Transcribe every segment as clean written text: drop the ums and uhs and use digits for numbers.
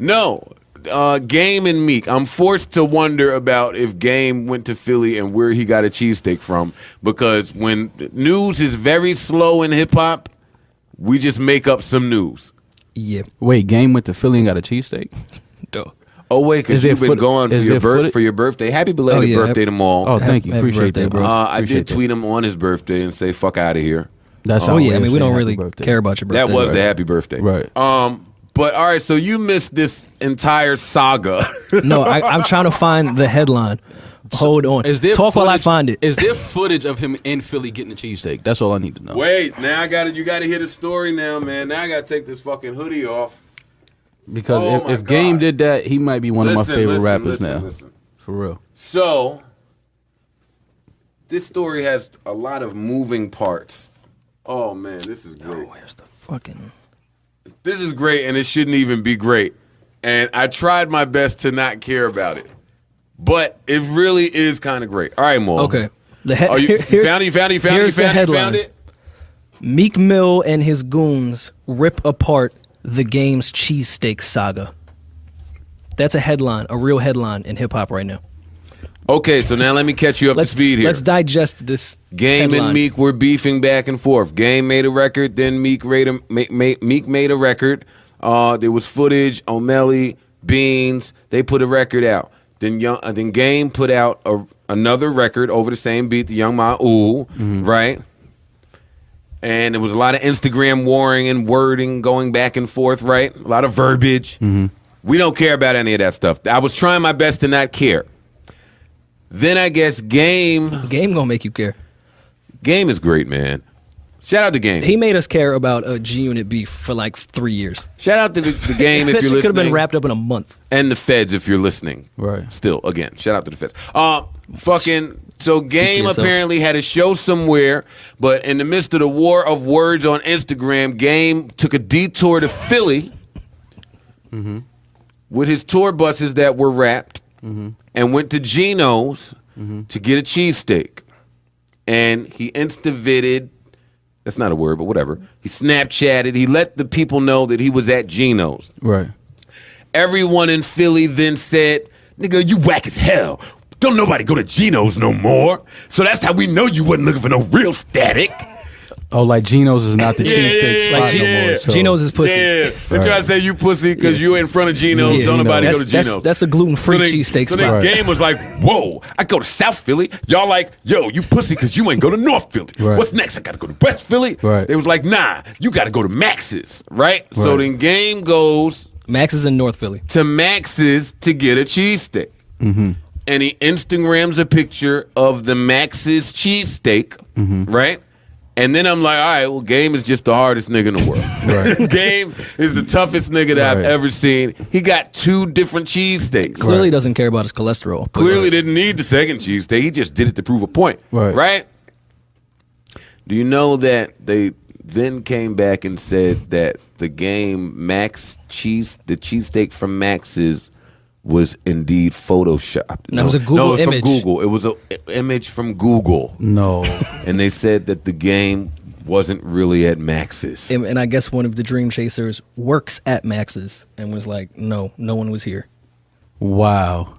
No. Game and Meek. I'm forced to wonder about if Game went to Philly and where he got a cheesesteak from, because when news is very slow in hip hop, we just make up some news. Yeah. Wait, Game went to Philly and got a cheesesteak? Duh. Oh wait, because you've been going for your birthday. Happy belated birthday to Maul. Oh, thank you. Appreciate birthday, that, bro. I did tweet him on his birthday and say "fuck out of here." That's Oh our yeah, way I of mean we saying don't happy really birthday. care about your birthday. That was the happy birthday. Right. But all right, so you missed this entire saga. No, I'm trying to find the headline. Hold on. Talk while I find it. Is there footage of him in Philly getting a cheesesteak? That's all I need to know. Wait, now you gotta hear the story now, man. Now I gotta take this fucking hoodie off. Because if Game did that, he might be one of my favorite rappers now. Listen. For real. So, this story has a lot of moving parts. Oh man, this is great. Where's the fucking... This is great, and it shouldn't even be great. And I tried my best to not care about it. But it really is kind of great. All right, Mo. Okay. You found it? Meek Mill and his goons rip apart the Game's cheesesteak saga. That's a headline, a real headline in hip hop right now. Okay, so now let me catch you up to speed here. Let's digest this Game headline. and Meek were beefing back and forth. Game made a record, then Meek made a record. There was footage, O'Malley, Beans, they put a record out. Then Game put out another record over the same beat, the Young Ma Ooh, right? And there was a lot of Instagram warring and wording going back and forth, right? A lot of verbiage. We don't care about any of that stuff. I was trying my best to not care. Then I guess Game gonna make you care. Game is great, man. Shout out to Game. He made us care about a G-Unit beef for like 3 years. Shout out to the Game if you're listening. That could have been wrapped up in a month. And the feds if you're listening. Right. Still, again, shout out to the feds. So Game apparently had a show somewhere, but in the midst of the war of words on Instagram, Game took a detour to Philly with his tour buses that were wrapped and went to Geno's to get a cheesesteak. And he Insta-vided, that's not a word, but whatever. He Snapchatted, he let the people know that he was at Geno's. Right. Everyone in Philly then said, nigga, you whack as hell. Don't nobody go to Geno's no more. So that's how we know you wasn't looking for no real static. Oh, like Geno's is not the cheesesteak spot no more. So. Geno's is pussy. Yeah, they try to say you pussy because you in front of Geno's. Yeah, don't nobody go to Geno's. That's a gluten-free cheesesteak spot. spot. So then Game was like, whoa, I go to South Philly. Y'all like, yo, you pussy because you ain't go to North Philly. Right. What's next? I got to go to West Philly. Right. They was like, nah, you got to go to Max's, right? So then Game goes... Max is in North Philly. To Max's to get a cheesesteak. And he Instagrams a picture of the Max's cheesesteak, right? And then I'm like, all right, well, Game is just the hardest nigga in the world. Right. Game is the toughest nigga that I've ever seen. He got 2 different cheesesteaks. Clearly doesn't care about his cholesterol. Clearly didn't need the second cheesesteak. He just did it to prove a point. Right? Do you know that they then came back and said that the Game the cheesesteak from Max's was indeed photoshopped. That was a Google image. From Google. It was an image from Google. No. And they said that the Game wasn't really at Max's. And I guess one of the Dream Chasers works at Max's and was like, no one was here. Wow.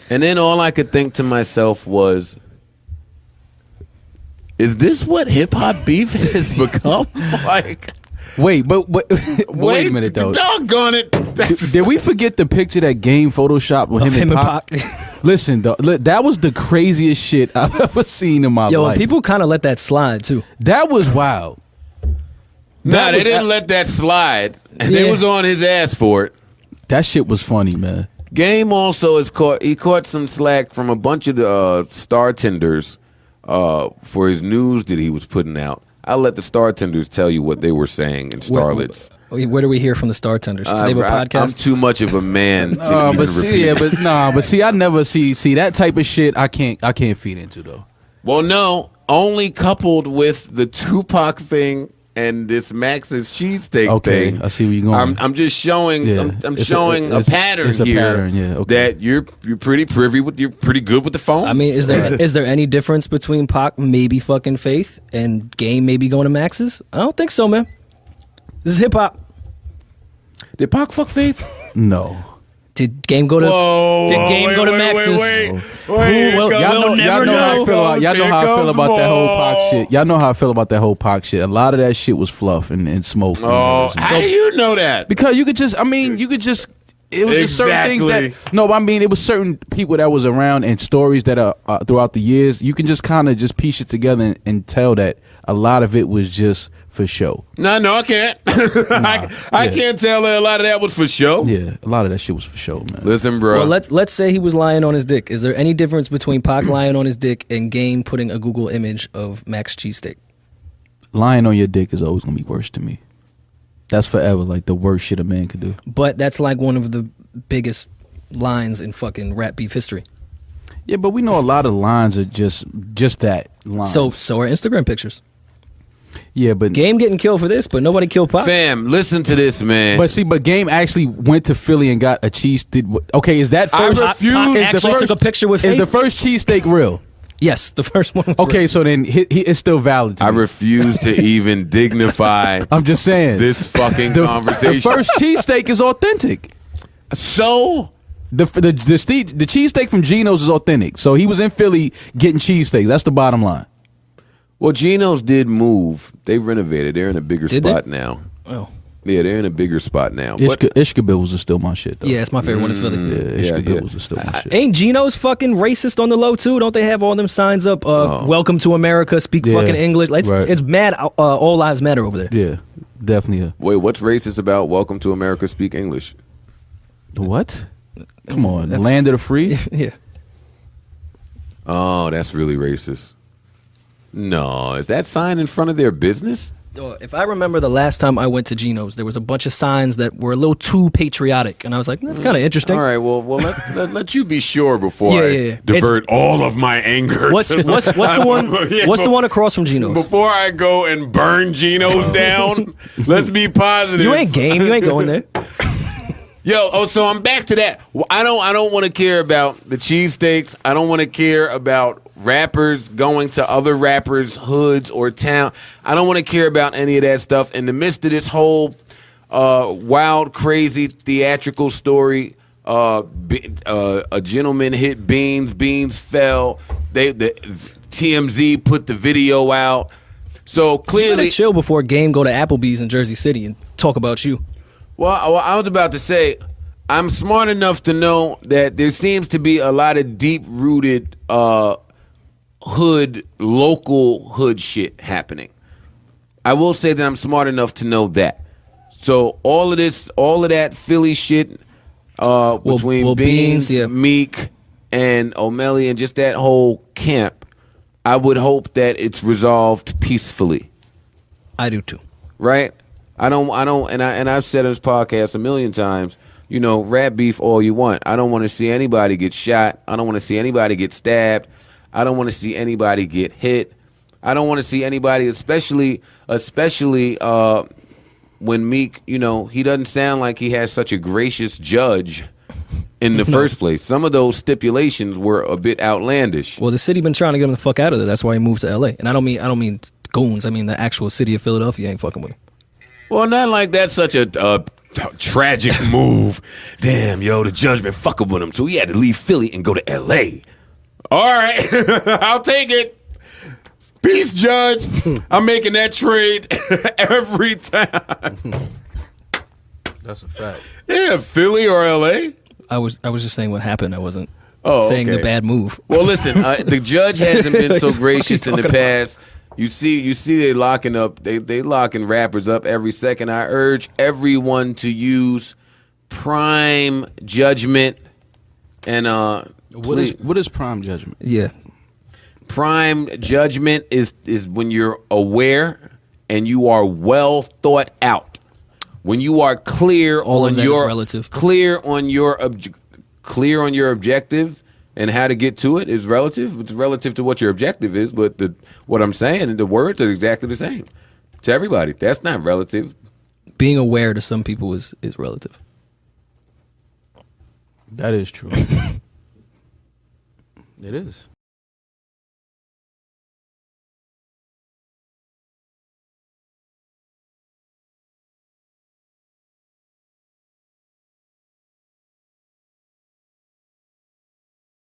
And then all I could think to myself was, is this what hip-hop beef has become? Like... Wait a minute though. Doggone it! Did we forget the picture that Game photoshopped with him and Pac? Listen, that was the craziest shit I've ever seen in my life. Yo, people kind of let that slide too. That was wild. Nah, they didn't let that slide. They was on his ass for it. That shit was funny, man. Game also caught some slack from a bunch of the star tenders for his news that he was putting out. I'll let the star tenders tell you what they were saying in Starlets. Where do we hear from the star tenders? Do they have a podcast? I'm too much of a man to even repeat. But see, I never see that type of shit. I can't feed into though. Well, no, only coupled with the Tupac thing and this Max's cheesesteak thing. I see where you're going. I'm just showing. Yeah. I'm showing a pattern here. That you're pretty privy with. You're pretty good with the phone. I mean, is there any difference between Pac maybe fucking Faith and Game maybe going to Max's? I don't think so, man. This is hip hop. Did Pac fuck Faith? No. Did Game go to? Did Game go to Max's? Y'all know how I feel about that whole Pac shit. Y'all know how I feel about that whole Pac shit. A lot of that shit was fluff and smoke. Oh, how do you know that? Because you could just. It was just certain things that. No, I mean, it was certain people that was around and stories that are throughout the years. You can just kind of just piece it together and tell that a lot of it was just for show. No, I can't. I can't tell that a lot of that was for show. Yeah, a lot of that shit was for show, man. Listen, bro. Well, let's say he was lying on his dick. Is there any difference between Pac lying on his dick and Game putting a Google image of Max cheesesteak? Lying on your dick is always gonna be worse to me. That's forever like the worst shit a man could do. But that's like one of the biggest lines in fucking rap beef history. Yeah, but we know a lot of lines are just that lines. So are Instagram pictures. Yeah, but Game getting killed for this, but nobody killed Pac. Fam, listen to this, man. But Game actually went to Philly and got a cheese. Okay, is that first? I refuse. Pac actually took a picture with Is Faith. the first cheesesteak real? Yes, the first one. Was Okay, real. so then he it's still valid to I me. refuse to even dignify I'm just saying. this fucking the conversation. first cheesesteak is authentic. So The cheesesteak from Geno's is authentic. So he was in Philly getting cheesesteaks. That's the bottom line. well, Geno's did move. They renovated. They're in a bigger Did spot they? now. Oh. Yeah, they're in a bigger spot now. But Ishkabil was still my shit, though. Yeah, it's my favorite one in Philly. Yeah, Ishkabil yeah. was still my shit. Ain't Geno's fucking racist on the low too? Don't they have all them signs up? Welcome to America. Speak Yeah, fucking English. Like, right. It's mad. All lives matter over there. Yeah, definitely. wait, what's racist about Welcome to America? Speak English. What? Come on, That's- land of the free. Yeah. Oh, that's really racist. No, is that sign in front of their business? If I remember the last time I went to Geno's, there was a bunch of signs that were a little too patriotic, and I was like, that's kind of interesting. All right, well, let you be sure before I divert all of my anger. What's the one? Yeah, What's the one across from Geno's? Before I go and burn Geno's down, let's be positive. You ain't Game. You ain't going there. So I'm back to that. Well, I don't want to care about the cheesesteaks. I don't want to care about rappers going to other rappers' hoods or town. I don't want to care about any of that stuff. In the midst of this whole wild, crazy theatrical story, a gentleman hit Beans. Beans fell. The TMZ put the video out. So clearly, chill before Game go to Applebee's in Jersey City and talk about you. Well, I was about to say, I'm smart enough to know that there seems to be a lot of deep-rooted local hood shit happening. I will say that I'm smart enough to know that. So all of that Philly shit between Beans, yeah. Meek, and O'Malley, and just that whole camp, I would hope that it's resolved peacefully. I do too. Right? I don't, and I've said on this podcast a million times, rap beef all you want. I don't want to see anybody get shot. I don't want to see anybody get stabbed. I don't want to see anybody get hit. I don't want to see anybody, especially when Meek, he doesn't sound like he has such a gracious judge in the first place. Some of those stipulations were a bit outlandish. Well, the city been trying to get him the fuck out of there. That's why he moved to LA. And I don't mean goons. I mean the actual city of Philadelphia ain't fucking with him. Well, not like that's such a tragic move. Damn, the judge been fucking with him, so he had to leave Philly and go to L.A. All right, I'll take it. Peace, Judge. I'm making that trade every time. That's a fact. Yeah, Philly or L.A. I was just saying what happened. I wasn't okay. saying the bad move. Well, listen, the judge hasn't been so gracious in the past. You see, they locking up. They locking rappers up every second. I urge everyone to use prime judgment and What is prime judgment? Yeah. Prime judgment is when you're aware and you are well thought out. When you are clear All on of that your is relative. clear on your objective. And how to get to it is relative. It's relative to what your objective is, but what I'm saying, the words are exactly the same to everybody. That's not relative. Being aware to some people is relative. That is true. It is.